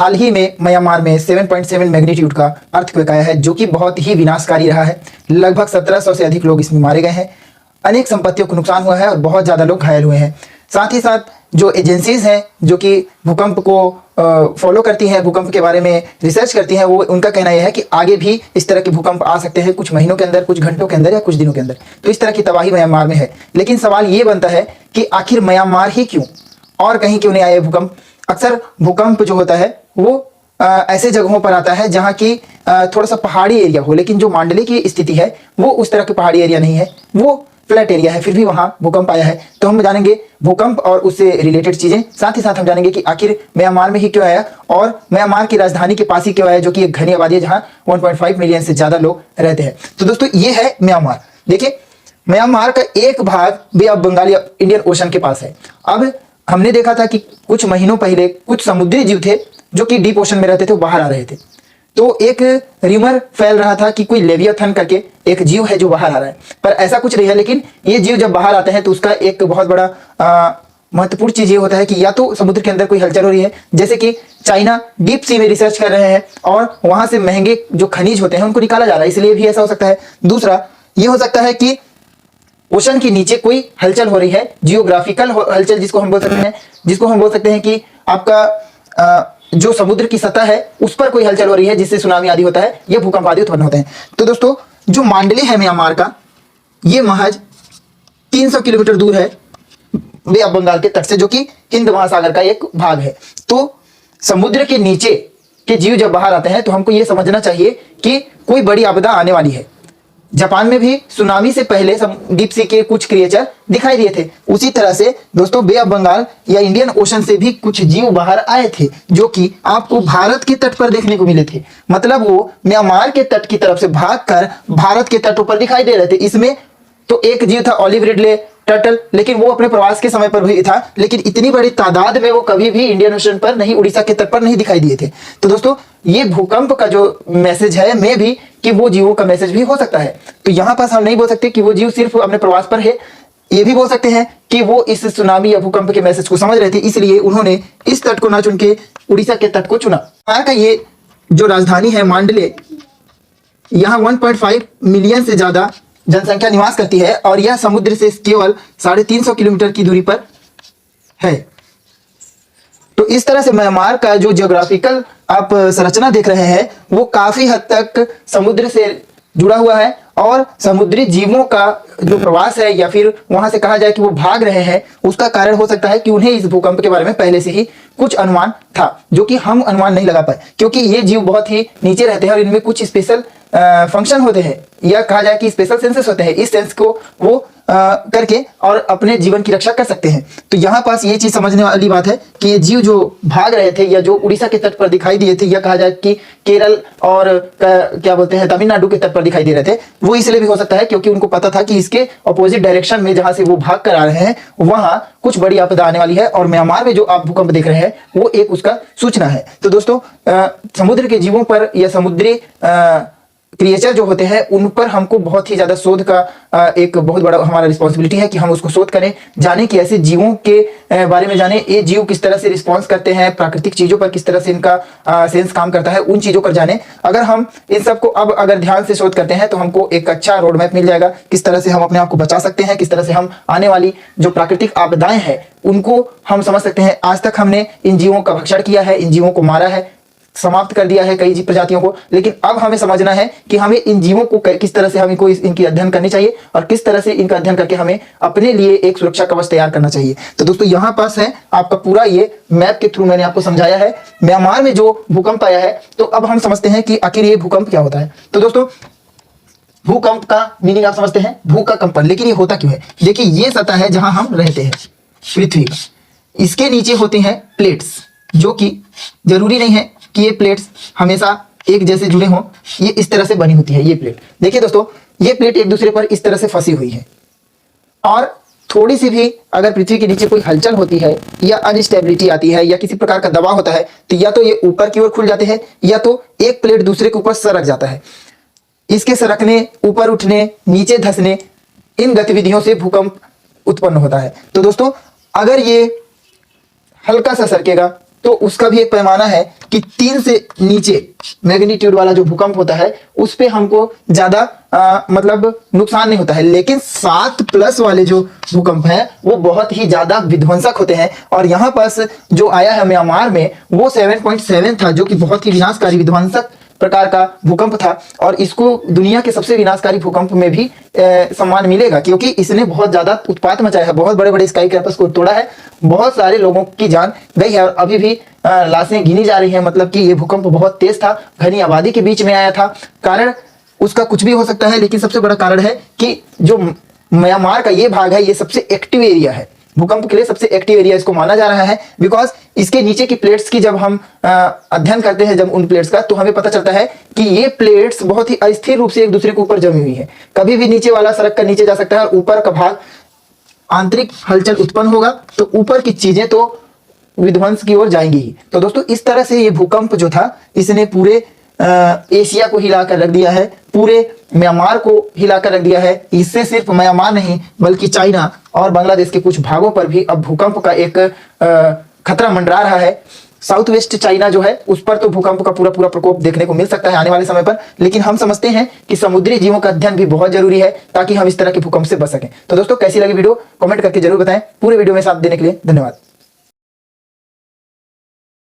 हाल ही में म्यांमार में 7.7 मैग्नीट्यूड का अर्थक्वेक आया है, जो कि बहुत ही विनाशकारी रहा है। लगभग 1700 से अधिक लोग इसमें मारे गए हैं, अनेक संपत्तियों को नुकसान हुआ है और बहुत ज़्यादा लोग घायल हुए हैं। साथ ही साथ जो एजेंसीज हैं जो कि भूकंप को फॉलो करती हैं, भूकंप के बारे में रिसर्च करती हैं, वो उनका कहना यह है कि आगे भी इस तरह के भूकंप आ सकते हैं, कुछ महीनों के अंदर, कुछ घंटों के अंदर या कुछ दिनों के अंदर। तो इस तरह की तबाही म्यांमार में है। लेकिन सवाल ये बनता है कि आखिर म्यांमार ही क्यों, और कहीं क्यों नहीं आए भूकंप। अक्सर भूकंप जो होता है वो ऐसे जगहों पर आता है जहाँ की थोड़ा सा पहाड़ी एरिया हो, लेकिन जो मांडली की स्थिति है वो उस तरह की पहाड़ी एरिया नहीं है, वो फ्लैट एरिया है, फिर भी वहाँ भूकंप आया है। तो हम जानेंगे भूकंप और उससे रिलेटेड चीजें, साथ ही साथ हम जानेंगे कि आखिर म्यांमार में ही क्यों आया और म्यांमार की राजधानी के पास ही क्यों आया, जो कि एक घनी आबादी है जहाँ 1.5 मिलियन से ज्यादा लोग रहते हैं। तो दोस्तों ये है म्यांमार। देखिए म्यांमार का एक भाग बे ऑफ बंगाल या इंडियन ओशन के पास है। अब हमने देखा था कि कुछ महीनों पहले कुछ समुद्री जीव थे जो कि डीप ओशन में रहते थे, वो बाहर आ रहे थे। तो एक रिमर फैल रहा था कि कोई लेवियाथन करके एक जीव है जो बाहर आ रहा है, पर ऐसा कुछ नहीं है। लेकिन ये जीव जब बाहर आते हैं तो उसका एक बहुत बड़ा महत्वपूर्ण चीज ये होता है कि या तो समुद्र के अंदर कोई हलचल हो रही है, जैसे कि चाइना डीप सी में रिसर्च कर रहे हैं और वहां से महंगे जो खनिज होते हैं उनको निकाला जा रहा है, इसलिए भी ऐसा हो सकता है। दूसरा ये हो सकता है कि ओशन के नीचे कोई हलचल हो रही है, जियोग्राफिकल हलचल जिसको हम बोल सकते हैं कि आपका जो समुद्र की सतह है उस पर कोई हलचल हो रही है, जिससे सुनामी आदि होता है, ये भूकंप आदि उत्पन्न होते हैं। तो दोस्तों जो मांडली है म्यांमार का, ये महज 300 किलोमीटर दूर है बे ऑफ बंगाल के तट से, जो कि हिंद महासागर का एक भाग है। तो समुद्र के नीचे के जीव जब बाहर आते हैं तो हमको ये समझना चाहिए कि कोई बड़ी आपदा आने वाली है। जापान में भी सुनामी से पहले डीप सी के कुछ क्रिएचर दिखाई दिए थे। उसी तरह से दोस्तों बे ऑफ बंगाल या इंडियन ओशन से भी कुछ जीव बाहर आए थे, जो कि आपको भारत के तट पर देखने को मिले थे। मतलब वो म्यांमार के तट की तरफ से भागकर भारत के तटों पर दिखाई दे रहे थे। इसमें तो एक जीव था ऑलिव रिडले टर्टल, लेकिन वो अपने प्रवास के समय पर भी था, लेकिन इतनी बड़ी तादाद में वो कभी भी इंडियन ओशन पर नहीं, उड़ीसा के तट पर नहीं दिखाई दिए थे। तो दोस्तों ये भूकंप का जो मैसेज है मे भी कि वो जीवों का मैसेज भी हो सकता है। तो यहां पास हम नहीं बोल सकते कि वो जीव सिर्फ अपने प्रवास पर है, ये भी बोल सकते हैं कि वो इस सुनामी या भूकंप के मैसेज को समझ रहे थे, इसलिए उन्होंने इस तट को ना चुन के उड़ीसा के तट को चुना। यहाँ का ये जो राजधानी है मांडले, यहाँ 1.5 मिलियन से ज्यादा जनसंख्या निवास करती है और यह समुद्र से केवल 350 किलोमीटर की दूरी पर है। तो इस तरह से म्यांमार का जो जियोग्राफिकल आप संरचना देख रहे हैं वो काफी हद तक समुद्र से जुड़ा हुआ है और समुद्री जीवों का जो प्रवास है या फिर वहां से कहा जाए कि वो भाग रहे हैं, उसका कारण हो सकता है कि उन्हें इस भूकंप के बारे में पहले से ही कुछ अनुमान था, जो कि हम अनुमान नहीं लगा पाए, क्योंकि ये जीव बहुत ही नीचे रहते हैं और इनमें कुछ स्पेशल फंक्शन होते हैं या कहा जाए कि स्पेशल सेंसेस होते हैं। इस सेंस को वो करके और अपने जीवन की रक्षा कर सकते हैं। तो यहाँ पास ये चीज समझने वाली बात है कि ये जीव जो भाग रहे थे या जो उड़ीसा के तट पर दिखाई दिए थे, या कहा जाए कि केरल और क्या बोलते हैं तमिलनाडु के तट पर दिखाई दे रहे थे, वो इसलिए भी हो सकता है क्योंकि उनको पता था कि इसके अपोजिट डायरेक्शन में जहां से वो भाग कर आ रहे हैं वहां कुछ बड़ी आपदा आने वाली है, और म्यांमार में जो आप भूकंप देख रहे हैं वो एक उसका सूचना है। तो दोस्तों समुद्र के जीवों पर या समुद्री क्रिएचर जो होते हैं उन पर हमको बहुत ही ज्यादा शोध का एक बहुत बड़ा हमारा रिस्पॉन्सिबिलिटी है कि हम उसको शोध करें, जाने कि ऐसे जीवों के बारे में जाने, ये जीव किस तरह से रिस्पॉन्स करते हैं, प्राकृतिक चीजों पर किस तरह से इनका सेंस काम करता है, उन चीजों पर जाने। अगर हम इन सबको अब अगर ध्यान से शोध करते हैं तो हमको एक अच्छा रोड मैप मिल जाएगा, किस तरह से हम अपने आप को बचा सकते हैं, किस तरह से हम आने वाली जो प्राकृतिक आपदाएं हैं उनको हम समझ सकते हैं। आज तक हमने इन जीवों का भक्षण किया है, इन जीवों को मारा है, समाप्त कर दिया है कई जीव प्रजातियों को, लेकिन अब हमें समझना है कि हमें इन जीवों को किस तरह से हमें को इनकी अध्ययन करनी चाहिए और किस तरह से इनका अध्ययन करके हमें अपने लिए एक सुरक्षा कवच तैयार करना चाहिए। तो दोस्तों यहाँ पास है आपका पूरा ये मैप के थ्रू मैंने आपको समझाया है म्यांमार में जो भूकंप आया है। तो अब हम समझते हैं कि आखिर ये भूकंप क्या होता है। तो दोस्तों भूकंप का मीनिंग आप समझते हैं, भू का कंपन, लेकिन ये होता क्यों है। देखिए ये सतह है जहां हम रहते हैं पृथ्वी का, इसके नीचे होते हैं प्लेट्स, जो कि जरूरी नहीं है कि ये प्लेट्स हमेशा एक जैसे जुड़े हों, ये इस तरह से बनी होती है ये प्लेट। देखिए दोस्तों ये प्लेट एक दूसरे पर इस तरह से फंसी हुई है, और थोड़ी सी भी अगर पृथ्वी के नीचे कोई हलचल होती है या अनस्टेबिलिटी आती है या किसी प्रकार का दबाव होता है तो या तो ये ऊपर की ओर खुल जाते हैं या तो एक प्लेट दूसरे के ऊपर सरक जाता है। इसके सरकने, ऊपर उठने, नीचे धंसने, इन गतिविधियों से भूकंप उत्पन्न होता है। तो दोस्तों अगर ये हल्का सा सरकेगा तो उसका भी एक पैमाना है कि 3 से नीचे मैग्नीट्यूड वाला जो भूकंप होता है उस पे हमको ज्यादा मतलब नुकसान नहीं होता है, लेकिन 7+ वाले जो भूकंप हैं वो बहुत ही ज्यादा विध्वंसक होते हैं। और यहाँ पास जो आया है म्यांमार में वो 7.7 था, जो कि बहुत ही विनाशकारी विध्वंसक प्रकार का भूकंप था। और इसको दुनिया के सबसे विनाशकारी भूकंप में भी सम्मान मिलेगा, क्योंकि इसने बहुत ज्यादा उत्पात मचाया है, बहुत बड़े बड़े स्काई क्रैपर्स को तोड़ा है, बहुत सारे लोगों की जान गई है और अभी भी लाशें गिनी जा रही हैं। मतलब कि ये भूकंप बहुत तेज था, घनी आबादी के बीच में आया था। कारण उसका कुछ भी हो सकता है, लेकिन सबसे बड़ा कारण है कि जो म्यांमार का ये भाग है ये सबसे एक्टिव एरिया है, भूकंप के लिए सबसे एक्टिव एरिया इसको माना जा रहा है। बिकॉज इसके नीचे की प्लेट्स की जब हम अध्ययन करते हैं जब उन प्लेट्स का, तो हमें पता चलता है कि ये प्लेट्स बहुत ही अस्थिर रूप से एक दूसरे के ऊपर जमी हुई है। कभी भी नीचे वाला सरक कर नीचे जा सकता है और ऊपर का भाग आंतरिक हलचल उत्पन्न होगा तो ऊपर की चीजें तो विध्वंस की ओर जाएंगी ही। तो दोस्तों इस तरह से ये भूकंप जो था इसने पूरे एशिया को हिलाकर रख दिया है, पूरे म्यांमार को हिलाकर रख दिया है। इससे सिर्फ म्यांमार नहीं बल्कि चाइना और बांग्लादेश के कुछ भागों पर भी अब भूकंप का एक खतरा मंडरा रहा है। साउथ वेस्ट चाइना जो है उस पर तो भूकंप का पूरा प्रकोप देखने को मिल सकता है आने वाले समय पर, लेकिन हम समझते हैं कि समुद्री जीवों का अध्ययन भी बहुत जरूरी है ताकि हम इस तरह के भूकंप से बच सकें। तो दोस्तों कैसी लगी वीडियो कमेंट करके जरूर बताएं। पूरे वीडियो में साथ देने के लिए धन्यवाद।